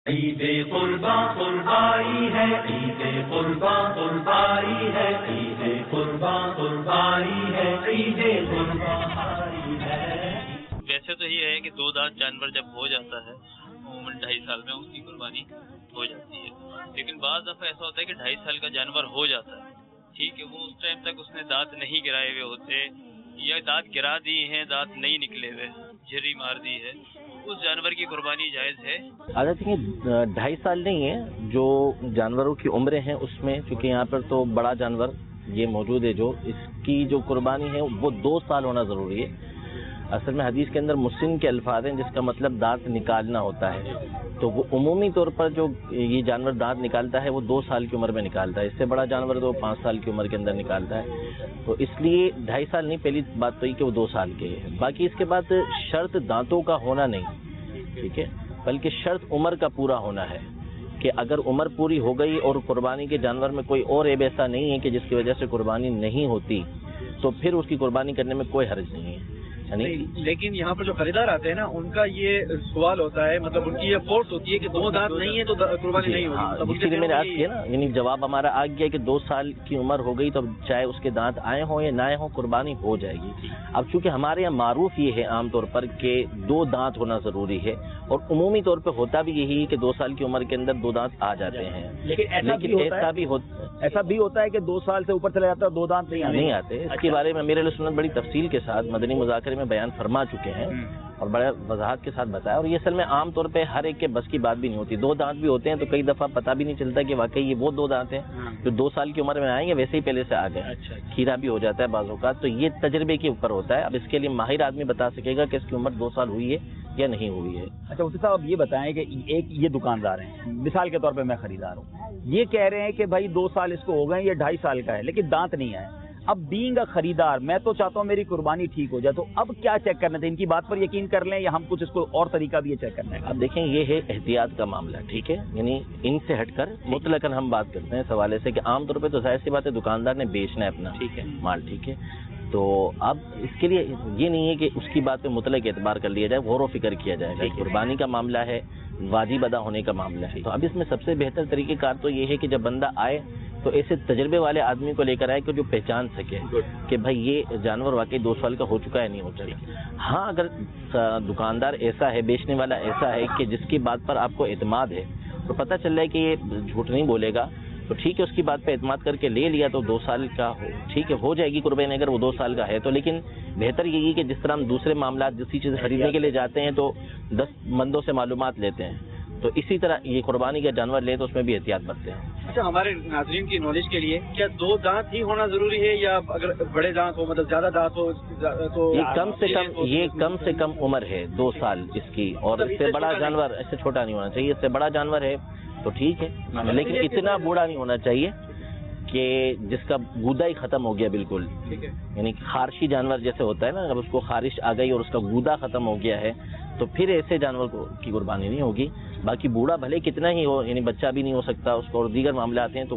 عید قرباں قربائی ہے، عید قرباں قربائی ہے، عید قرباں قربائی ہے، عید قرباں آئی ہے۔ ویسے تو یہ ہے کہ دو دانت جانور جب ہو جاتا ہے عموماً 2.5 سال میں اس کی قربانی ہو جاتی ہے، لیکن بعض دفعہ ایسا ہوتا ہے کہ 2.5 سال کا جانور ہو جاتا ہے، ٹھیک ہے، وہ اس ٹائم تک اس نے دانت نہیں گرائے ہوئے ہوتے یا دانت گرا دیے ہیں، دانت نہیں نکلے ہوئے، جھری مار دی ہے، اس جانور کی قربانی جائز ہے۔ حالانکہ 2.5 سال نہیں ہے، جو جانوروں کی عمریں ہیں اس میں، چونکہ یہاں پر تو بڑا جانور یہ موجود ہے، جو اس کی جو قربانی ہے وہ 2 سال ہونا ضروری ہے۔ اصل میں حدیث کے اندر مسن کے الفاظ ہیں جس کا مطلب دانت نکالنا ہوتا ہے، تو وہ عمومی طور پر جو یہ جانور دانت نکالتا ہے وہ 2 سال کی عمر میں نکالتا ہے، اس سے بڑا جانور تو 5 سال کی عمر کے اندر نکالتا ہے، تو اس لیے 2.5 سال نہیں، پہلی بات تو یہ کہ وہ 2 سال کے ہے۔ باقی اس کے بعد شرط دانتوں کا ہونا نہیں، ٹھیک ہے، بلکہ شرط عمر کا پورا ہونا ہے، کہ اگر عمر پوری ہو گئی اور قربانی کے جانور میں کوئی اور عیب ایسا نہیں ہے کہ جس کی وجہ سے قربانی نہیں ہوتی، تو پھر اس کی قربانی کرنے میں کوئی حرج نہیں ہے۔ لیکن یہاں پر جو خریدار آتے ہیں نا، ان کا یہ سوال ہوتا ہے، مطلب ان کی یہ فورس ہوتی ہے کہ 2 دانت نہیں ہے تو قربانی نہیں ہوگی۔ اسی لیے میں نے عرض کیا نا، یعنی جواب ہمارا آ گیا کہ 2 سال کی عمر ہو گئی تو چاہے اس کے دانت آئے ہوں یا نہ آئے ہوں، قربانی ہو جائے گی۔ اب چونکہ ہمارے یہاں معروف یہ ہے عام طور پر کہ 2 دانت ہونا ضروری ہے، اور عمومی طور پہ ہوتا بھی یہی کہ 2 سال کی عمر کے اندر 2 دانت آ جاتے ہیں، لیکن ایسا بھی ہوتا ہے کہ 2 سال سے اوپر چلا جاتا ہے اور 2 دانت نہیں آتے۔ اس کے بارے میں امیر اہل سنت بڑی تفصیل کے ساتھ مدنی مذاکرے میں بیان فرما چکے ہیں اور بڑے وضاحت کے ساتھ بتایا، اور یہ اصل میں عام طور پہ ہر ایک کے بس کی بات بھی نہیں ہوتی۔ 2 دانت بھی ہوتے ہیں تو کئی دفعہ پتہ بھی نہیں چلتا کہ واقعی یہ وہ 2 دانت ہیں جو 2 سال کی عمر میں آئیں گے، ویسے ہی پہلے سے آ گئے، کھیرا بھی ہو جاتا ہے بعض اوقات، تو یہ تجربے کے اوپر ہوتا ہے۔ اب اس کے لیے ماہر آدمی بتا سکے گا کہ اس کی عمر 2 سال ہوئی ہے یا نہیں ہوئی ہے۔ اچھا مفتی صاحب، اب یہ بتائیں کہ ایک یہ دکاندار ہیں، مثال کے طور پہ میں خریدار ہوں، یہ کہہ رہے ہیں کہ بھائی 2 سال اس کو ہو گئے، یہ 2.5 سال کا ہے لیکن دانت نہیں آئے۔ اب بینگ اے خریدار، میں تو چاہتا ہوں میری قربانی ٹھیک ہو جائے، تو اب کیا چیک کرنا تھا؟ ان کی بات پر یقین کر لیں یا ہم کچھ اس کو اور طریقہ بھی یہ چیک کرنا ہے؟ اب دیکھیں، یہ ہے احتیاط کا معاملہ، ٹھیک ہے، یعنی ان سے ہٹ کر مطلقاً ہم بات کرتے ہیں اس حوالے سے کہ عام طور پہ تو ظاہر سی بات ہے دکاندار نے بیچنا ہے اپنا مال، ٹھیک ہے، تو اب اس کے لیے یہ نہیں ہے کہ اس کی بات پہ مطلق اعتبار کر لیا جائے، غور و فکر کیا جائے گا۔ قربانی کا معاملہ ہے، واجب ادا ہونے کا معاملہ ہے، تو اب اس میں سب سے بہتر طریقہ کار تو یہ ہے کہ جب بندہ آئے تو ایسے تجربے والے آدمی کو لے کر آئے کہ جو پہچان سکے کہ بھائی یہ جانور واقعی 2 سال کا ہو چکا ہے نہیں ہو چکا۔ ہاں، اگر دکاندار ایسا ہے، بیچنے والا ایسا ہے کہ جس کی بات پر آپ کو اعتماد ہے، تو پتہ چل رہا ہے کہ یہ جھوٹ نہیں بولے گا، تو ٹھیک ہے، اس کی بات پہ اعتماد کر کے لے لیا تو 2 سال کا ٹھیک ہے، ہو جائے گی قربانی اگر وہ 2 سال کا ہے تو۔ لیکن بہتر یہی کہ جس طرح ہم دوسرے معاملات دوسری چیزیں خریدنے کے لیے جاتے ہیں تو 10 بندوں سے معلومات لیتے ہیں، تو اسی طرح یہ قربانی کا جانور لیں تو اس میں بھی احتیاط برتیں ہیں۔ اچھا، ہمارے ناظرین کی نالج کے لیے، کیا 2 دانت ہی ہونا ضروری ہے یا اگر بڑے دانت ہو، مطلب زیادہ دانت ہو تو یہ کم سے کم عمر ہے 2 سال اس کی، اور اس سے بڑا جانور، اس سے چھوٹا نہیں ہونا چاہیے، اس سے بڑا جانور ہے تو ٹھیک ہے، لیکن اتنا بوڑھا نہیں ہونا چاہیے کہ جس کا گودا ہی ختم ہو گیا بالکل، یعنی خارشی جانور جیسے ہوتا ہے نا، اگر اس کو خارش آ گئی اور اس کا گودا ختم ہو گیا ہے تو پھر ایسے جانور کی قربانی نہیں ہوگی۔ باقی بوڑھا بھلے کتنا ہی ہو، یعنی بچہ بھی نہیں ہو سکتا اس کو، اور دیگر معاملات ہیں تو